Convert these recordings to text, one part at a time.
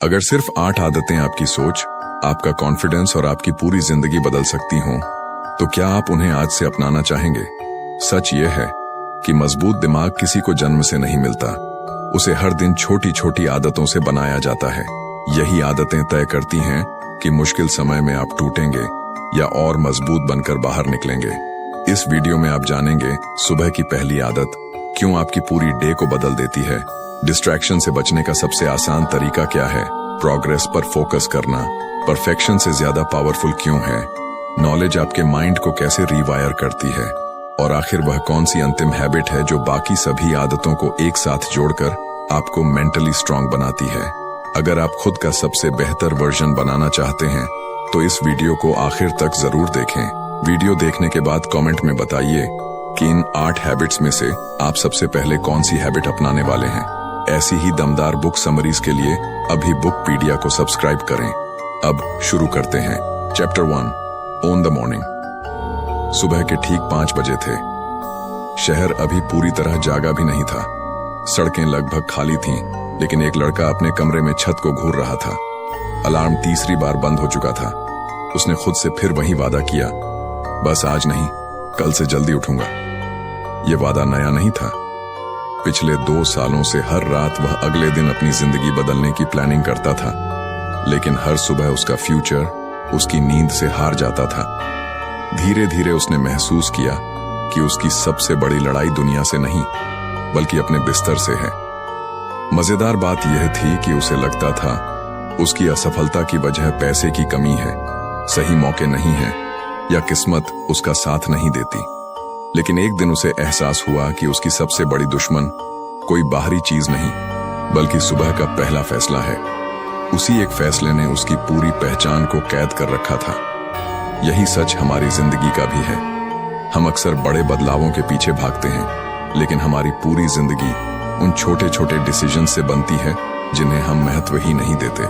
अगर सिर्फ 8 आदतें आपकी सोच, आपका कॉन्फिडेंस और आपकी पूरी जिंदगी बदल सकती हों, तो क्या आप उन्हें आज से अपनाना चाहेंगे? सच ये है कि मजबूत दिमाग किसी को जन्म से नहीं मिलता, उसे हर दिन छोटी छोटी आदतों से बनाया जाता है। यही आदतें तय करती हैं कि मुश्किल समय में आप टूटेंगे या और मजबूत बनकर बाहर निकलेंगे। इस वीडियो में आप जानेंगे सुबह की पहली आदत क्यों आपकी पूरी डे को बदल देती है, डिस्ट्रैक्शन से बचने का सबसे आसान तरीका क्या है, प्रोग्रेस पर फोकस करना परफेक्शन से ज्यादा पावरफुल क्यों है, नॉलेज आपके माइंड को कैसे रीवायर करती है, और आखिर वह कौन सी अंतिम हैबिट है जो बाकी सभी आदतों को एक साथ जोड़कर आपको मेंटली स्ट्रांग बनाती है। अगर आप खुद का सबसे बेहतर वर्जन बनाना चाहते हैं तो इस वीडियो को आखिर तक जरूर देखें। वीडियो देखने के बाद कमेंट में बताइए कि इन 8 हैबिट्स में से आप सबसे पहले कौन सी हैबिट अपनाने वाले हैं। ऐसी ही दमदार बुक समरीज के लिए अभी बुकपीडिया को सब्सक्राइब करें। अब शुरू करते हैं। Chapter 1, own the morning. सुबह के ठीक 5 बजे थे। शहर अभी पूरी तरह जागा भी नहीं था। सड़कें लगभग खाली थीं, लेकिन एक लड़का अपने कमरे में छत को घूर रहा था। अलार्म तीसरी बार बंद हो चुका था। उसने खुद से फिर वही वादा किया, बस आज नहीं, कल से जल्दी उठूंगा। यह वादा नया नहीं था। पिछले 2 सालों से हर रात वह अगले दिन अपनी जिंदगी बदलने की प्लानिंग करता था, लेकिन हर सुबह उसका फ्यूचर उसकी नींद से हार जाता था। धीरे धीरे उसने महसूस किया कि उसकी सबसे बड़ी लड़ाई दुनिया से नहीं, बल्कि अपने बिस्तर से है। मजेदार बात यह थी कि उसे लगता था उसकी असफलता की वजह पैसे की कमी है, सही मौके नहीं है, या किस्मत उसका साथ नहीं देती। लेकिन एक दिन उसे एहसास हुआ कि उसकी सबसे बड़ी दुश्मन कोई बाहरी चीज नहीं, बल्कि सुबह का पहला फैसला है। उसी एक फैसले ने उसकी पूरी पहचान को कैद कर रखा था। यही सच हमारी जिंदगी का भी है। हम अक्सर बड़े बदलावों के पीछे भागते हैं, लेकिन हमारी पूरी जिंदगी उन छोटे छोटे डिसीजन से बनती है जिन्हें हम महत्व ही नहीं देते।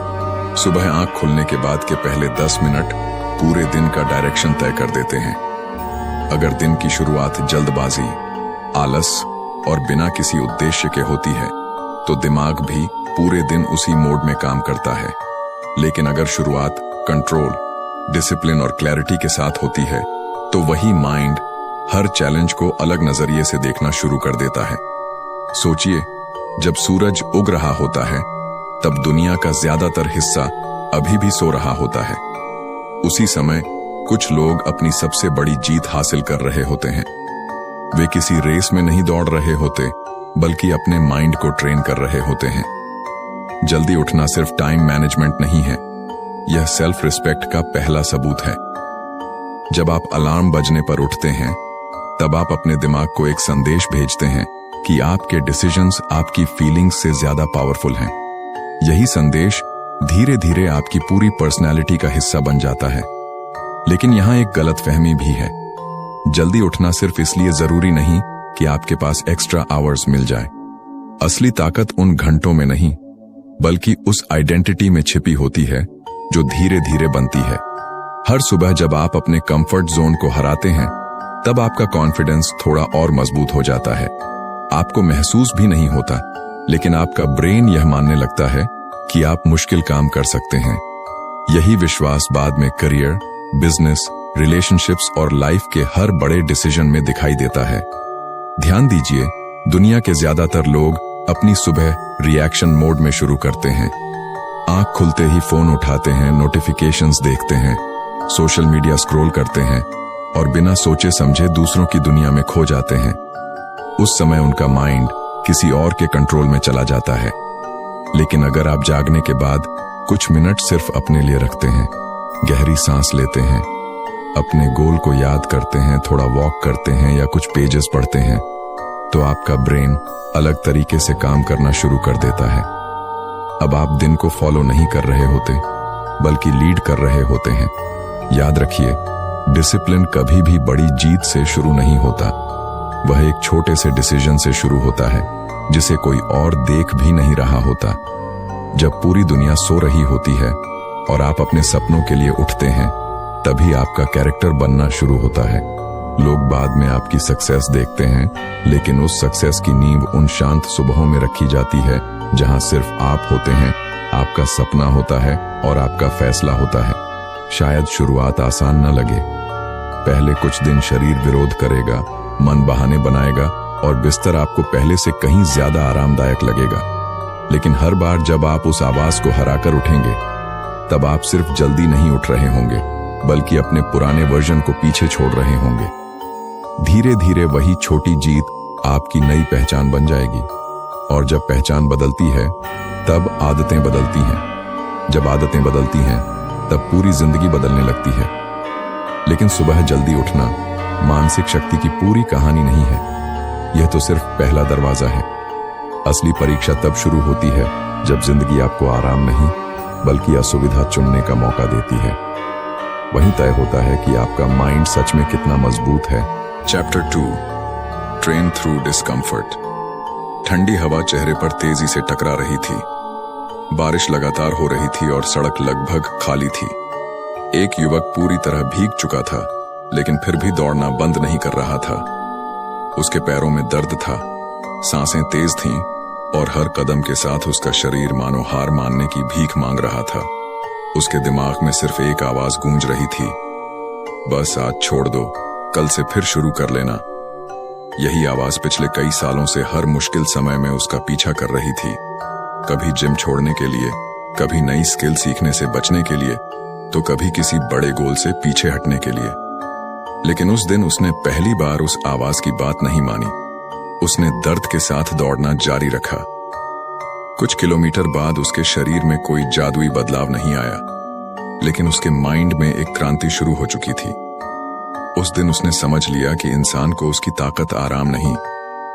सुबह आंख खुलने के बाद के पहले 10 मिनट पूरे दिन का डायरेक्शन तय कर देते हैं। अगर दिन की शुरुआत जल्दबाजी, आलस और बिना किसी उद्देश्य के होती है, तो दिमाग भी पूरे दिन उसी मोड में काम करता है। लेकिन अगर शुरुआत कंट्रोल, डिसिप्लिन और क्लैरिटी के साथ होती है, तो वही माइंड हर चैलेंज को अलग नजरिए से देखना शुरू कर देता है। सोचिए, जब सूरज उग रहा होता है, तब दुनिया का ज्यादातर हिस्सा अभी भी सो रहा होता है। उसी समय कुछ लोग अपनी सबसे बड़ी जीत हासिल कर रहे होते हैं। वे किसी रेस में नहीं दौड़ रहे होते, बल्कि अपने माइंड को ट्रेन कर रहे होते हैं। जल्दी उठना सिर्फ टाइम मैनेजमेंट नहीं है, यह सेल्फ रिस्पेक्ट का पहला सबूत है। जब आप अलार्म बजने पर उठते हैं, तब आप अपने दिमाग को एक संदेश भेजते हैं कि आपके डिसीजंस आपकी फीलिंग्स से ज्यादा पावरफुल हैं। यही संदेश धीरे धीरे आपकी पूरी पर्सनैलिटी का हिस्सा बन जाता है। लेकिन यहां एक गलतफहमी भी है। जल्दी उठना सिर्फ इसलिए जरूरी नहीं कि आपके पास एक्स्ट्रा आवर्स मिल जाए। असली ताकत उन घंटों में नहीं, बल्कि उस आइडेंटिटी में छिपी होती है जो धीरे धीरे बनती है। हर सुबह जब आप अपने कंफर्ट जोन को हराते हैं, तब आपका कॉन्फिडेंस थोड़ा और मजबूत हो जाता है। आपको महसूस भी नहीं होता, लेकिन आपका ब्रेन यह मानने लगता है कि आप मुश्किल काम कर सकते हैं। यही विश्वास बाद में करियर, बिजनेस, रिलेशनशिप्स और लाइफ के हर बड़े डिसीजन में दिखाई देता है। ध्यान दीजिए, दुनिया के ज्यादातर लोग अपनी सुबह रिएक्शन मोड में शुरू करते हैं। आंख खुलते ही फोन उठाते हैं, नोटिफिकेशंस देखते हैं, सोशल मीडिया स्क्रॉल करते हैं और बिना सोचे समझे दूसरों की दुनिया में खो जाते हैं। उस समय उनका माइंड किसी और के कंट्रोल में चला जाता है। लेकिन अगर आप जागने के बाद कुछ मिनट सिर्फ अपने लिए रखते हैं, गहरी सांस लेते हैं, अपने गोल को याद करते हैं, थोड़ा वॉक करते हैं या कुछ पेजेस पढ़ते हैं, तो आपका ब्रेन अलग तरीके से काम करना शुरू कर देता है। अब आप दिन को फॉलो नहीं कर रहे होते, बल्कि लीड कर रहे होते हैं। याद रखिए, डिसिप्लिन कभी भी बड़ी जीत से शुरू नहीं होता। वह एक छोटे से डिसीजन से शुरू होता है, जिसे कोई और देख भी नहीं रहा होता। जब पूरी दुनिया सो रही होती है और आप अपने सपनों के लिए उठते हैं, तभी आपका कैरेक्टर बनना शुरू होता है। लोग बाद में आपकी सक्सेस देखते हैं, लेकिन उस सक्सेस की नींव उन शांत सुबहों में रखी जाती है जहां सिर्फ आप होते हैं, आपका सपना होता है और आपका फैसला होता है। शायद शुरुआत आसान न लगे। पहले कुछ दिन शरीर विरोध करेगा, मन बहाने बनाएगा और बिस्तर आपको पहले से कहीं ज्यादा आरामदायक लगेगा। लेकिन हर बार जब आप उस आवाज को हराकर उठेंगे, तब आप सिर्फ जल्दी नहीं उठ रहे होंगे, बल्कि अपने पुराने वर्जन को पीछे छोड़ रहे होंगे। धीरे धीरे वही छोटी जीत आपकी नई पहचान बन जाएगी। और जब पहचान बदलती है, तब आदतें बदलती हैं। जब आदतें बदलती हैं, तब पूरी जिंदगी बदलने लगती है। लेकिन सुबह जल्दी उठना मानसिक शक्ति की पूरी कहानी नहीं है। यह तो सिर्फ पहला दरवाजा है। असली परीक्षा तब शुरू होती है जब जिंदगी आपको आराम नहीं, बल्कि असुविधा चुनने का मौका देती है। वहीं तय होता है कि आपका माइंड सच में कितना मजबूत है। Chapter 2, train through discomfort. ठंडी हवा चेहरे पर तेजी से टकरा रही थी। बारिश लगातार हो रही थी और सड़क लगभग खाली थी। एक युवक पूरी तरह भीग चुका था, लेकिन फिर भी दौड़ना बंद नहीं कर रहा था। उसके पैरों में दर्द था, सांसें तेज थीं और हर कदम के साथ उसका शरीर मानो हार मानने की भीख मांग रहा था। उसके दिमाग में सिर्फ एक आवाज गूंज रही थी, बस आज छोड़ दो, कल से फिर शुरू कर लेना। यही आवाज पिछले कई सालों से हर मुश्किल समय में उसका पीछा कर रही थी। कभी जिम छोड़ने के लिए, कभी नई स्किल सीखने से बचने के लिए, तो कभी किसी बड़े गोल से पीछे हटने के लिए। लेकिन उस दिन उसने पहली बार उस आवाज की बात नहीं मानी। उसने दर्द के साथ दौड़ना जारी रखा। कुछ किलोमीटर बाद उसके शरीर में कोई जादुई बदलाव नहीं आया, लेकिन उसके माइंड में एक क्रांति शुरू हो चुकी थी। उस दिन उसने समझ लिया कि इंसान को उसकी ताकत आराम नहीं,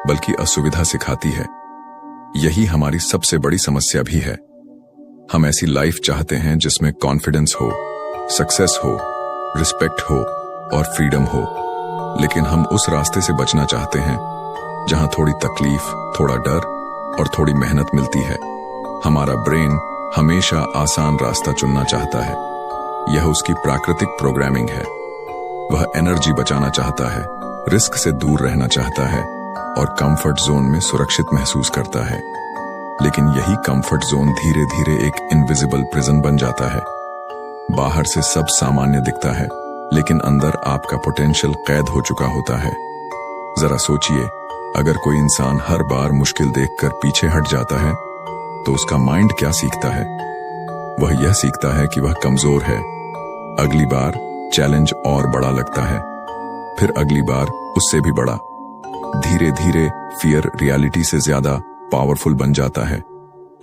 बल्कि असुविधा सिखाती है। यही हमारी सबसे बड़ी समस्या भी है। हम ऐसी लाइफ चाहते हैं जिसमें कॉन्फिडेंस हो, सक्सेस हो, रिस्पेक्ट हो और फ्रीडम हो, लेकिन हम उस रास्ते से बचना चाहते हैं जहां थोड़ी तकलीफ, थोड़ा डर और थोड़ी मेहनत मिलती है। हमारा ब्रेन हमेशा आसान रास्ता चुनना चाहता है। यह उसकी प्राकृतिक प्रोग्रामिंग है। वह एनर्जी बचाना चाहता है, रिस्क से दूर रहना चाहता है और कंफर्ट जोन में सुरक्षित महसूस करता है। लेकिन यही कंफर्ट जोन धीरे धीरे एक इनविजिबल प्रिजन बन जाता है। बाहर से सब सामान्य दिखता है, लेकिन अंदर आपका पोटेंशियल कैद हो चुका होता है। जरा सोचिए, अगर कोई इंसान हर बार मुश्किल देखकर पीछे हट जाता है, तो उसका माइंड क्या सीखता है? वह यह सीखता है कि वह कमजोर है। अगली बार चैलेंज और बड़ा लगता है, फिर अगली बार उससे भी बड़ा। धीरे धीरे फियर रियलिटी से ज्यादा पावरफुल बन जाता है।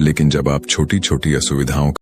लेकिन जब आप छोटी छोटी असुविधाओं